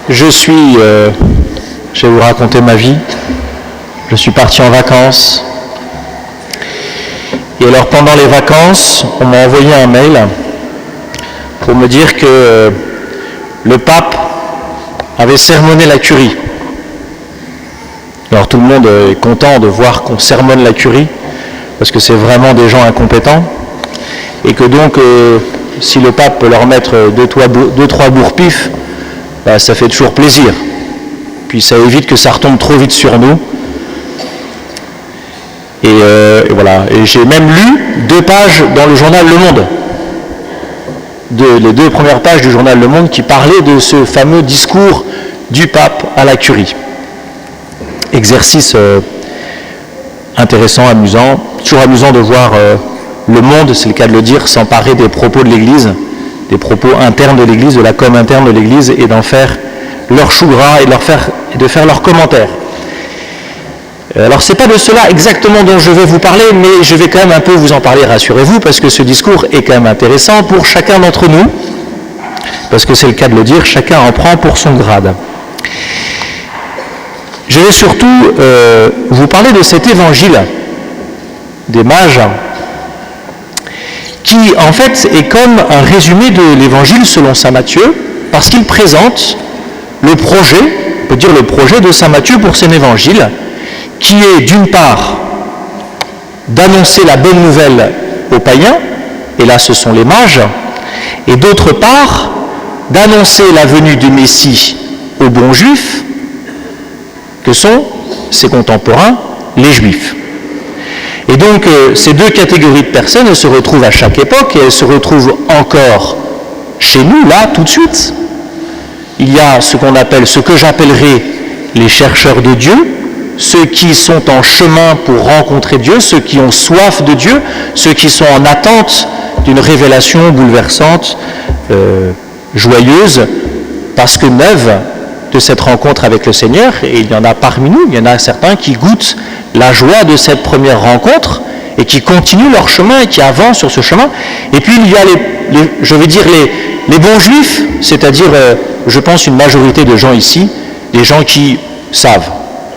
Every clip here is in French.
Je vais vous raconter ma vie. Je suis parti en vacances. Et alors pendant les vacances, on m'a envoyé un mail pour me dire que le pape avait sermonné la curie. Alors tout le monde est content de voir qu'on sermonne la curie, parce que c'est vraiment des gens incompétents. Et que donc, si le pape peut leur mettre deux, trois bourre-pifs, bah, ça fait toujours plaisir. Puis ça évite que ça retombe trop vite sur nous. Et voilà. Et j'ai même lu 2 pages dans le journal Le Monde. Les 2 premières pages du journal Le Monde qui parlaient de ce fameux discours du pape à la curie. Exercice intéressant, amusant. Toujours amusant de voir Le Monde, c'est le cas de le dire, s'emparer des propos de l'Église, des propos internes de l'Église, de la com interne de l'Église, et d'en faire leur chou gras et de faire leurs commentaires. Alors c'est pas de cela exactement dont je vais vous parler, mais je vais quand même un peu vous en parler, rassurez-vous, parce que ce discours est quand même intéressant pour chacun d'entre nous, parce que c'est le cas de le dire, chacun en prend pour son grade. Je vais surtout vous parler de cet évangile des mages, qui en fait est comme un résumé de l'évangile selon saint Matthieu, parce qu'il présente le projet, on peut dire le projet de saint Matthieu pour cet évangile, qui est d'une part d'annoncer la bonne nouvelle aux païens, et là ce sont les mages, et d'autre part d'annoncer la venue du Messie aux bons juifs, que sont ses contemporains, les juifs. Et donc ces 2 catégories de personnes, elles se retrouvent à chaque époque, et elles se retrouvent encore chez nous, là, tout de suite. Il y a ce que j'appellerai les chercheurs de Dieu, ceux qui sont en chemin pour rencontrer Dieu, ceux qui ont soif de Dieu, ceux qui sont en attente d'une révélation bouleversante, joyeuse, parce que neuve, de cette rencontre avec le Seigneur. Et il y en a parmi nous, il y en a certains qui goûtent la joie de cette première rencontre et qui continuent leur chemin et qui avancent sur ce chemin. Et puis il y a les bons juifs, c'est-à-dire, je pense, une majorité de gens ici, des gens qui savent,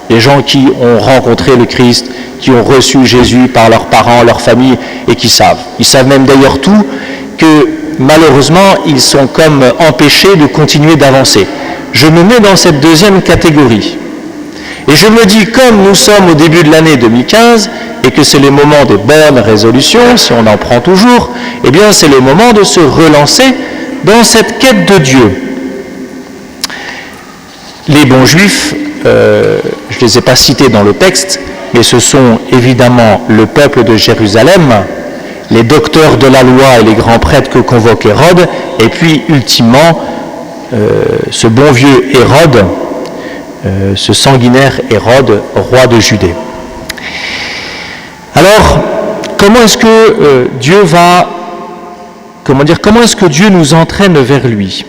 des gens qui ont rencontré le Christ, qui ont reçu Jésus par leurs parents, leur famille, et qui savent. Ils savent même d'ailleurs tout, que malheureusement, ils sont comme empêchés de continuer d'avancer. Je me mets dans cette 2e catégorie. Et je me dis, comme nous sommes au début de l'année 2015, et que c'est les moments des bonnes résolutions, si on en prend toujours, eh bien c'est le moment de se relancer dans cette quête de Dieu. Les bons juifs, je ne les ai pas cités dans le texte, mais ce sont évidemment le peuple de Jérusalem, les docteurs de la loi et les grands prêtres que convoque Hérode, et puis ultimement ce bon vieux Hérode, ce sanguinaire Hérode, roi de Judée. Alors, comment est-ce que comment est-ce que Dieu nous entraîne vers lui ?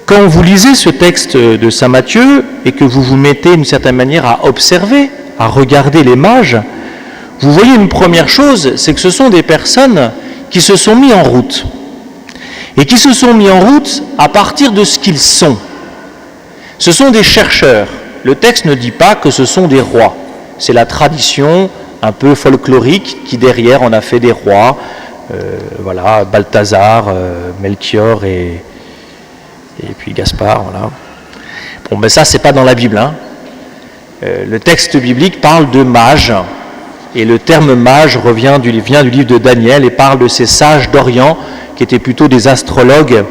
Quand vous lisez ce texte de saint Matthieu et que vous vous mettez d'une certaine manière à observer, à regarder les mages, vous voyez une première chose, c'est que ce sont des personnes qui se sont mis en route. Et qui se sont mis en route à partir de ce qu'ils sont. Ce sont des chercheurs. Le texte ne dit pas que ce sont des rois. C'est la tradition un peu folklorique qui derrière en a fait des rois. Voilà, Balthazar, Melchior et puis Gaspard. Voilà. Bon, mais ça, c'est pas dans la Bible. Hein. Le texte biblique parle de mages. Et le terme mage vient du livre de Daniel et parle de ces sages d'Orient qui étaient plutôt des astrologues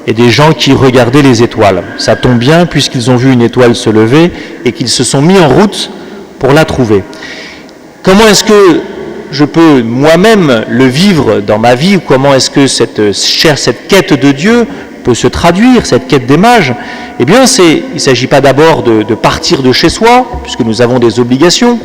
et des gens qui regardaient les étoiles. Ça tombe bien puisqu'ils ont vu une étoile se lever et qu'ils se sont mis en route pour la trouver. Comment est-ce que je peux moi-même le vivre dans ma vie, ou comment est-ce que cette quête de Dieu peut se traduire, cette quête des mages ? Eh bien, il ne s'agit pas d'abord de partir de chez soi, puisque nous avons des obligations,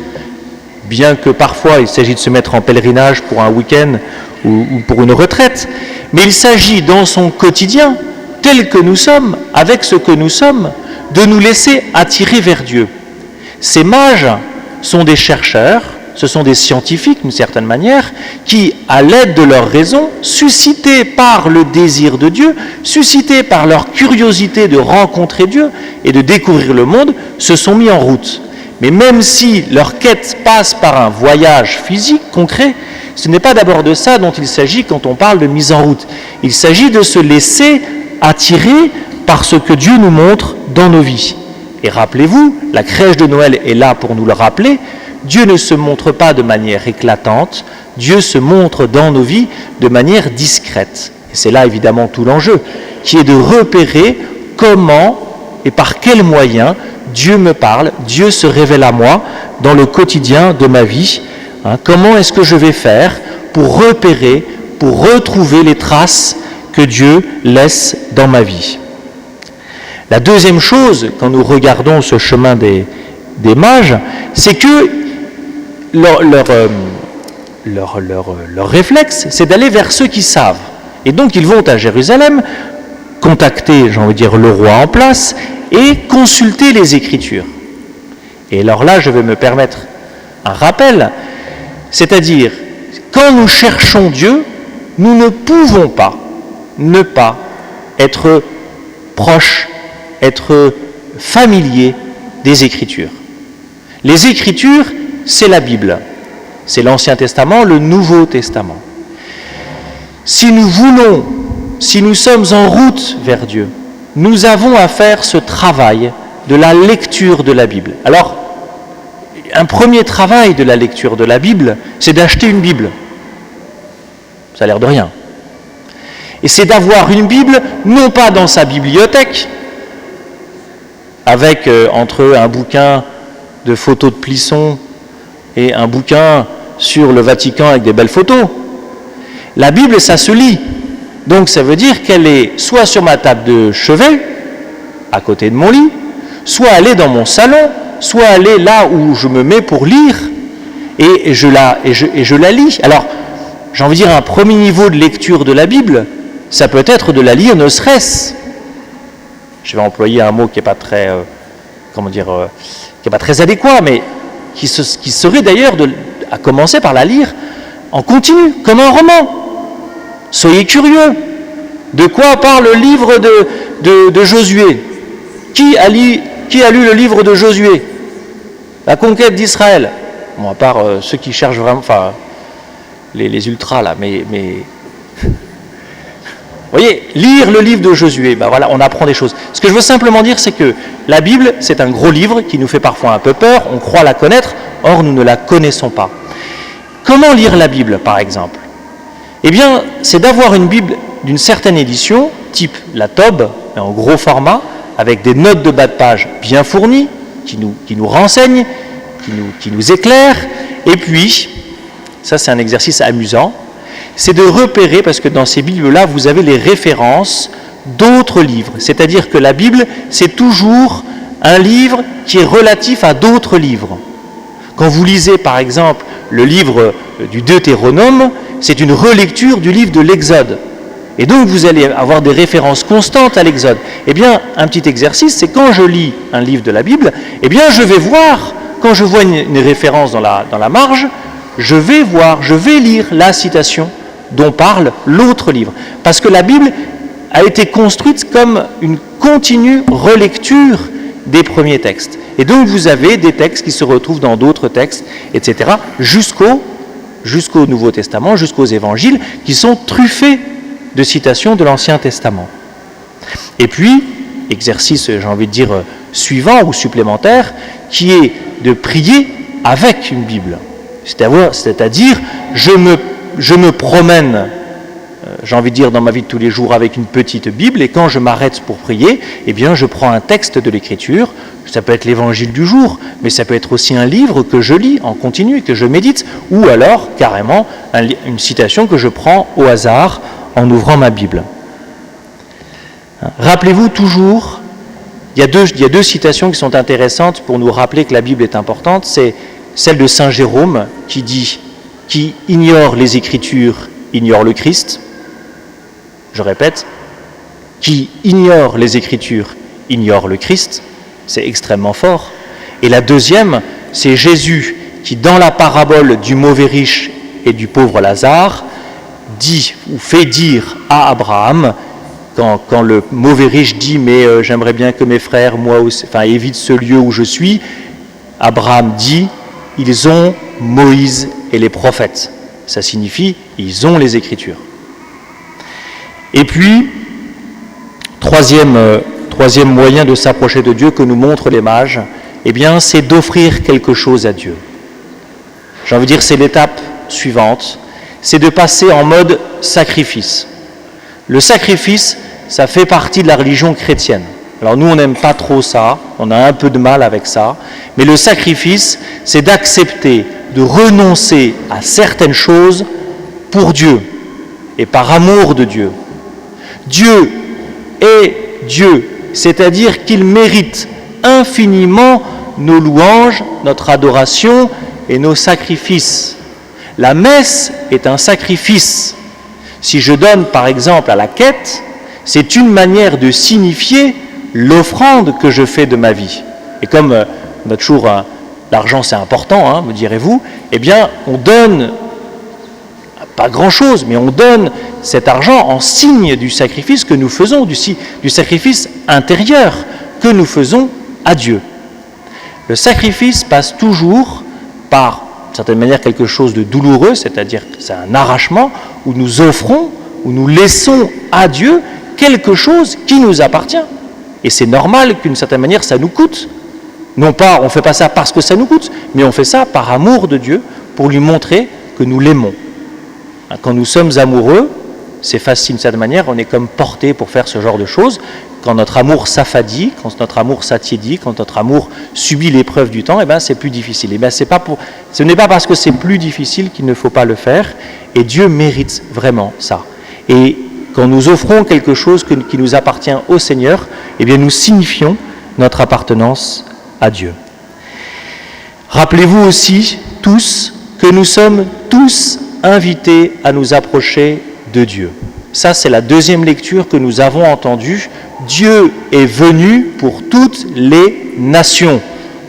bien que parfois il s'agit de se mettre en pèlerinage pour un week-end ou pour une retraite, mais il s'agit dans son quotidien, tel que nous sommes, avec ce que nous sommes, de nous laisser attirer vers Dieu. Ces mages sont des chercheurs, ce sont des scientifiques d'une certaine manière, qui, à l'aide de leur raison, suscités par le désir de Dieu, suscités par leur curiosité de rencontrer Dieu et de découvrir le monde, se sont mis en route. Mais même si leur quête passe par un voyage physique, concret, ce n'est pas d'abord de ça dont il s'agit quand on parle de mise en route. Il s'agit de se laisser attirer par ce que Dieu nous montre dans nos vies. Et rappelez-vous, la crèche de Noël est là pour nous le rappeler, Dieu ne se montre pas de manière éclatante, Dieu se montre dans nos vies de manière discrète. Et c'est là évidemment tout l'enjeu, qui est de repérer comment et par quels moyens Dieu me parle, Dieu se révèle à moi dans le quotidien de ma vie. Comment est-ce que je vais faire pour repérer, pour retrouver les traces que Dieu laisse dans ma vie. La deuxième chose, quand nous regardons ce chemin des mages, c'est que leur réflexe, c'est d'aller vers ceux qui savent. Et donc ils vont à Jérusalem, contacter, j'ai envie de dire, le roi en place, et consulter les Écritures. Et alors là, je vais me permettre un rappel, c'est-à-dire, quand nous cherchons Dieu, nous ne pouvons pas ne pas être proches, être familiers des Écritures. Les Écritures, c'est la Bible. C'est l'Ancien Testament, le Nouveau Testament. Si nous voulons, si nous sommes en route vers Dieu, nous avons à faire ce travail de la lecture de la Bible. Alors, un premier travail de la lecture de la Bible, c'est d'acheter une Bible. Ça a l'air de rien. Et c'est d'avoir une Bible, non pas dans sa bibliothèque, avec entre eux un bouquin de photos de Plisson et un bouquin sur le Vatican avec des belles photos. La Bible, ça se lit. Donc ça veut dire qu'elle est soit sur ma table de chevet, à côté de mon lit, soit elle est dans mon salon, soit elle est là où je me mets pour lire, et je la lis. Alors, j'ai envie de dire, un premier niveau de lecture de la Bible, ça peut être de la lire ne serait-ce. Je vais employer un mot qui n'est pas très, qui n'est pas très adéquat, mais qui serait d'ailleurs à commencer par la lire en continu, comme un roman. Soyez curieux. De quoi parle le livre de Josué ? Qui a lu le livre de Josué ? La conquête d'Israël. Bon, à part ceux qui cherchent vraiment, enfin, les ultras là, mais vous voyez, lire le livre de Josué, ben voilà, on apprend des choses. Ce que je veux simplement dire, c'est que la Bible, c'est un gros livre qui nous fait parfois un peu peur, on croit la connaître, or nous ne la connaissons pas. Comment lire la Bible, par exemple ? Eh bien, c'est d'avoir une Bible d'une certaine édition, type la Tob, mais en gros format, avec des notes de bas de page bien fournies, qui nous renseignent, qui nous éclairent, et puis, ça c'est un exercice amusant, c'est de repérer, parce que dans ces Bibles-là, vous avez les références d'autres livres. C'est-à-dire que la Bible, c'est toujours un livre qui est relatif à d'autres livres. Quand vous lisez, par exemple, le livre du Deutéronome, c'est une relecture du livre de l'Exode. Et donc, vous allez avoir des références constantes à l'Exode. Eh bien, un petit exercice, c'est quand je lis un livre de la Bible, eh bien, je vais voir, quand je vois une référence dans la marge, je vais lire la citation dont parle l'autre livre. Parce que la Bible a été construite comme une continue relecture des premiers textes. Et donc vous avez des textes qui se retrouvent dans d'autres textes, etc., jusqu'au Nouveau Testament, jusqu'aux évangiles, qui sont truffés de citations de l'Ancien Testament. Et puis, exercice, j'ai envie de dire, suivant ou supplémentaire, qui est de prier avec une Bible. C'est-à-dire, je me promène, j'ai envie de dire, dans ma vie de tous les jours avec une petite Bible, et quand je m'arrête pour prier, eh bien, je prends un texte de l'Écriture, ça peut être l'Évangile du jour, mais ça peut être aussi un livre que je lis en continu, que je médite, ou alors, carrément, une citation que je prends au hasard en ouvrant ma Bible. Rappelez-vous toujours, il y a deux citations qui sont intéressantes pour nous rappeler que la Bible est importante, c'est celle de Saint Jérôme qui dit « Qui ignore les Écritures ignore le Christ ». Je répète, « Qui ignore les Écritures ignore le Christ ». C'est extrêmement fort. Et la deuxième, c'est Jésus qui, dans la parabole du mauvais riche et du pauvre Lazare, dit ou fait dire à Abraham, quand le mauvais riche dit « mais j'aimerais bien que mes frères, moi aussi, évitent ce lieu où je suis », Abraham dit « ils ont Moïse et les prophètes ». Ça signifie « ils ont les Écritures ». Et puis, troisième moyen de s'approcher de Dieu que nous montrent les mages, eh bien, c'est d'offrir quelque chose à Dieu. J'ai envie de dire, c'est l'étape suivante, c'est de passer en mode sacrifice. Le sacrifice, ça fait partie de la religion chrétienne. Alors nous, on n'aime pas trop ça, on a un peu de mal avec ça, mais le sacrifice, c'est d'accepter de renoncer à certaines choses pour Dieu et par amour de Dieu. Dieu est Dieu, c'est-à-dire qu'il mérite infiniment nos louanges, notre adoration et nos sacrifices. La messe est un sacrifice. Si je donne par exemple à la quête, c'est une manière de signifier l'offrande que je fais de ma vie. Et comme on a toujours l'argent c'est important, me direz-vous, eh bien on donne pas grand-chose, mais on donne cet argent en signe du sacrifice que nous faisons, du sacrifice intérieur que nous faisons à Dieu. Le sacrifice passe toujours par, d'une certaine manière, quelque chose de douloureux, c'est-à-dire que c'est un arrachement où nous offrons, où nous laissons à Dieu quelque chose qui nous appartient. Et c'est normal qu'une certaine manière, ça nous coûte. Non pas, on ne fait pas ça parce que ça nous coûte, mais on fait ça par amour de Dieu, pour lui montrer que nous l'aimons. Quand nous sommes amoureux, c'est facile d'une certaine manière, on est comme porté pour faire ce genre de choses. Quand notre amour s'affadit, quand notre amour s'attiédit, quand notre amour subit l'épreuve du temps, c'est plus difficile. Ce n'est pas parce que c'est plus difficile qu'il ne faut pas le faire, et Dieu mérite vraiment ça. Et quand nous offrons quelque chose qui nous appartient au Seigneur, nous signifions notre appartenance à Dieu. Rappelez-vous aussi tous que nous sommes tous invités à nous approcher de Dieu. Ça, c'est la deuxième lecture que nous avons entendue. Dieu est venu pour toutes les nations,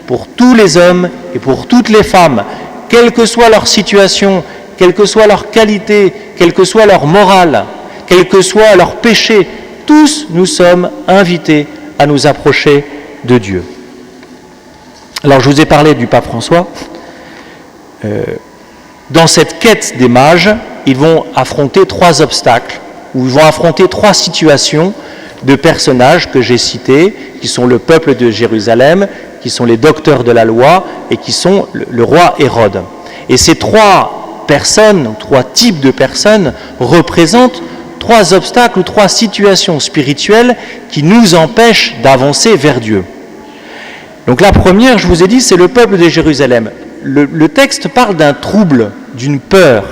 pour tous les hommes et pour toutes les femmes, quelle que soit leur situation, quelle que soit leur qualité, quelle que soit leur morale, quel que soit leur péché, tous nous sommes invités à nous approcher de Dieu. Alors, je vous ai parlé du pape François. Dans cette quête des mages, ils vont affronter 3 obstacles, ou ils vont affronter 3 situations de personnages que j'ai cités, qui sont le peuple de Jérusalem, qui sont les docteurs de la loi, et qui sont le roi Hérode. Et ces 3 personnes, 3 types de personnes, représentent 3 obstacles ou 3 situations spirituelles qui nous empêchent d'avancer vers Dieu. Donc la première, je vous ai dit, c'est le peuple de Jérusalem. Le texte parle d'un trouble, d'une peur.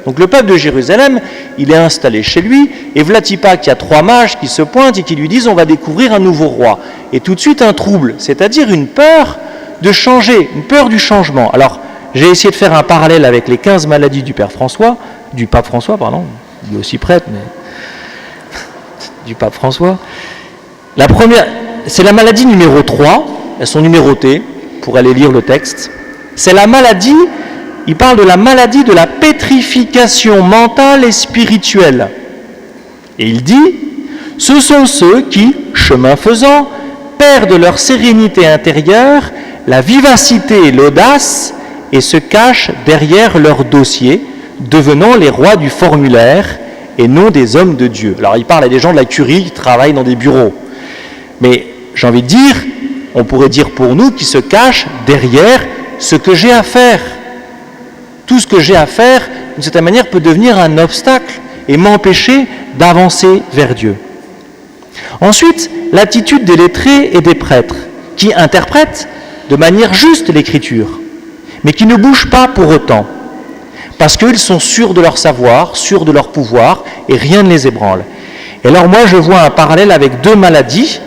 Donc le peuple de Jérusalem, il est installé chez lui, et Vlatipa, qu'il y a 3 mages qui se pointent et qui lui disent « on va découvrir un nouveau roi ». Et tout de suite un trouble, c'est-à-dire une peur de changer, une peur du changement. Alors, j'ai essayé de faire un parallèle avec les 15 maladies du pape François, il est aussi prêtre, mais du pape François. La première, c'est la maladie numéro 3, elles sont numérotées, pour aller lire le texte. C'est la maladie, il parle de la maladie de la pétrification mentale et spirituelle. Et il dit, ce sont ceux qui, chemin faisant, perdent leur sérénité intérieure, la vivacité et l'audace, et se cachent derrière leur dossier, devenant les rois du formulaire et non des hommes de Dieu. Alors il parle à des gens de la curie qui travaillent dans des bureaux. Mais j'ai envie de dire, on pourrait dire pour nous, qui se cachent derrière ce que j'ai à faire. Tout ce que j'ai à faire, d'une certaine manière, peut devenir un obstacle et m'empêcher d'avancer vers Dieu. Ensuite, l'attitude des lettrés et des prêtres, qui interprètent de manière juste l'Écriture, mais qui ne bougent pas pour autant, parce qu'ils sont sûrs de leur savoir, sûrs de leur pouvoir, et rien ne les ébranle. Et alors moi, je vois un parallèle avec 2 maladies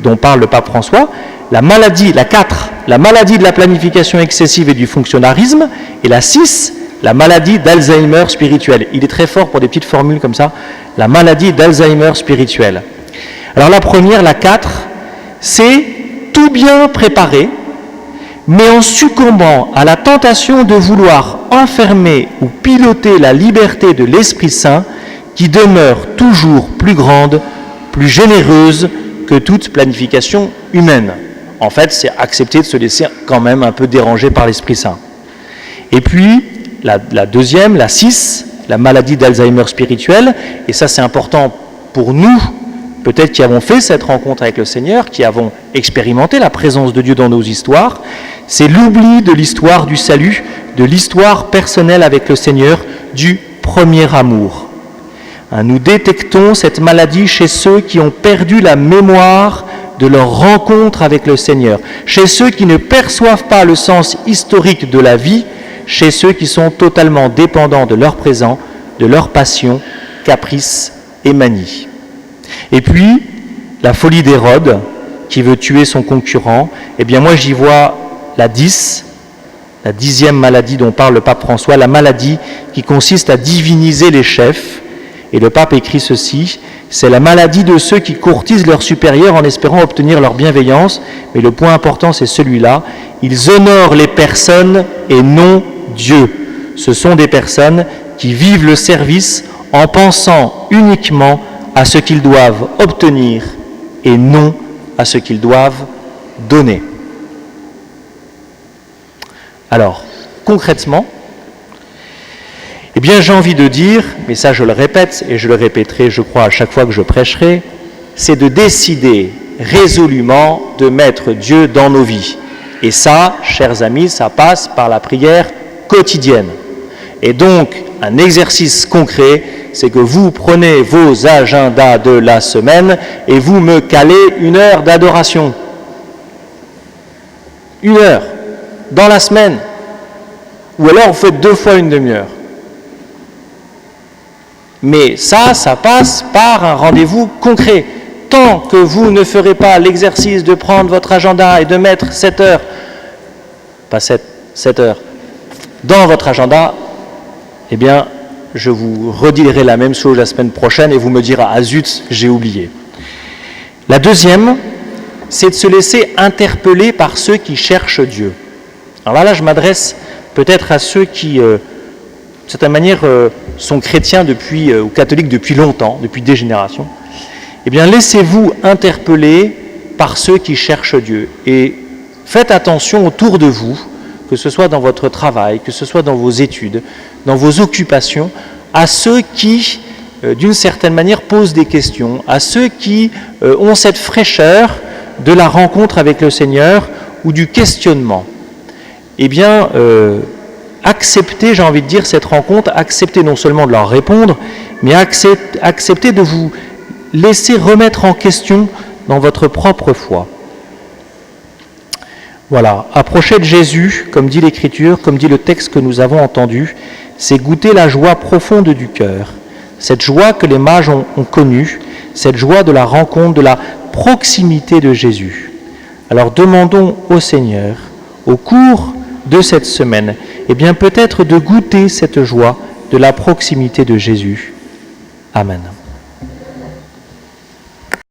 dont parle le pape François, la maladie, la 4, la maladie de la planification excessive et du fonctionnarisme, et la 6, la maladie d'Alzheimer spirituel. Il est très fort pour des petites formules comme ça, la maladie d'Alzheimer spirituel. Alors la première, la 4, c'est tout bien préparer, mais en succombant à la tentation de vouloir enfermer ou piloter la liberté de l'Esprit Saint, qui demeure toujours plus grande, plus généreuse que toute planification humaine. En fait, c'est accepter de se laisser quand même un peu déranger par l'Esprit Saint. Et puis, la deuxième, la 6, la maladie d'Alzheimer spirituelle, et ça c'est important pour nous, peut-être qui avons fait cette rencontre avec le Seigneur, qui avons expérimenté la présence de Dieu dans nos histoires, c'est l'oubli de l'histoire du salut, de l'histoire personnelle avec le Seigneur, du premier amour. Nous détectons cette maladie chez ceux qui ont perdu la mémoire de leur rencontre avec le Seigneur, chez ceux qui ne perçoivent pas le sens historique de la vie, chez ceux qui sont totalement dépendants de leur présent, de leur passion, caprice et manie. Et puis, la folie d'Hérode, qui veut tuer son concurrent, eh bien moi j'y vois la 10, la 10e maladie dont parle le pape François, la maladie qui consiste à diviniser les chefs. Et le pape écrit ceci, c'est la maladie de ceux qui courtisent leurs supérieurs en espérant obtenir leur bienveillance, mais le point important c'est celui-là, ils honorent les personnes et non Dieu. Ce sont des personnes qui vivent le service en pensant uniquement à ce qu'ils doivent obtenir et non à ce qu'ils doivent donner. Alors, concrètement, eh bien j'ai envie de dire, mais ça je le répète et je le répéterai je crois à chaque fois que je prêcherai, c'est de décider résolument de mettre Dieu dans nos vies. Et ça, chers amis, ça passe par la prière quotidienne. Et donc, un exercice concret, c'est que vous prenez vos agendas de la semaine et vous me calez 1 heure d'adoration. 1 heure, dans la semaine. Ou alors vous faites 2 fois 1 demi-heure. Mais ça passe par un rendez-vous concret. Tant que vous ne ferez pas l'exercice de prendre votre agenda et de mettre 7 heures, pas 7 heures, dans votre agenda, eh bien, je vous redirai la même chose la semaine prochaine et vous me direz « Ah zut, j'ai oublié ». La deuxième, c'est de se laisser interpeller par ceux qui cherchent Dieu. Alors là, je m'adresse peut-être à ceux qui, de certaine manière, sont chrétiens depuis, ou catholiques depuis longtemps, depuis des générations. Eh bien, laissez-vous interpeller par ceux qui cherchent Dieu et faites attention autour de vous, que ce soit dans votre travail, que ce soit dans vos études, dans vos occupations, à ceux qui, d'une certaine manière, posent des questions, à ceux qui ont cette fraîcheur de la rencontre avec le Seigneur ou du questionnement. Eh bien, acceptez, j'ai envie de dire, cette rencontre, acceptez non seulement de leur répondre, mais acceptez de vous laisser remettre en question dans votre propre foi. Voilà, approcher de Jésus, comme dit l'Écriture, comme dit le texte que nous avons entendu, c'est goûter la joie profonde du cœur, cette joie que les mages ont connue, cette joie de la rencontre, de la proximité de Jésus. Alors demandons au Seigneur, au cours de cette semaine, eh bien peut-être de goûter cette joie de la proximité de Jésus. Amen.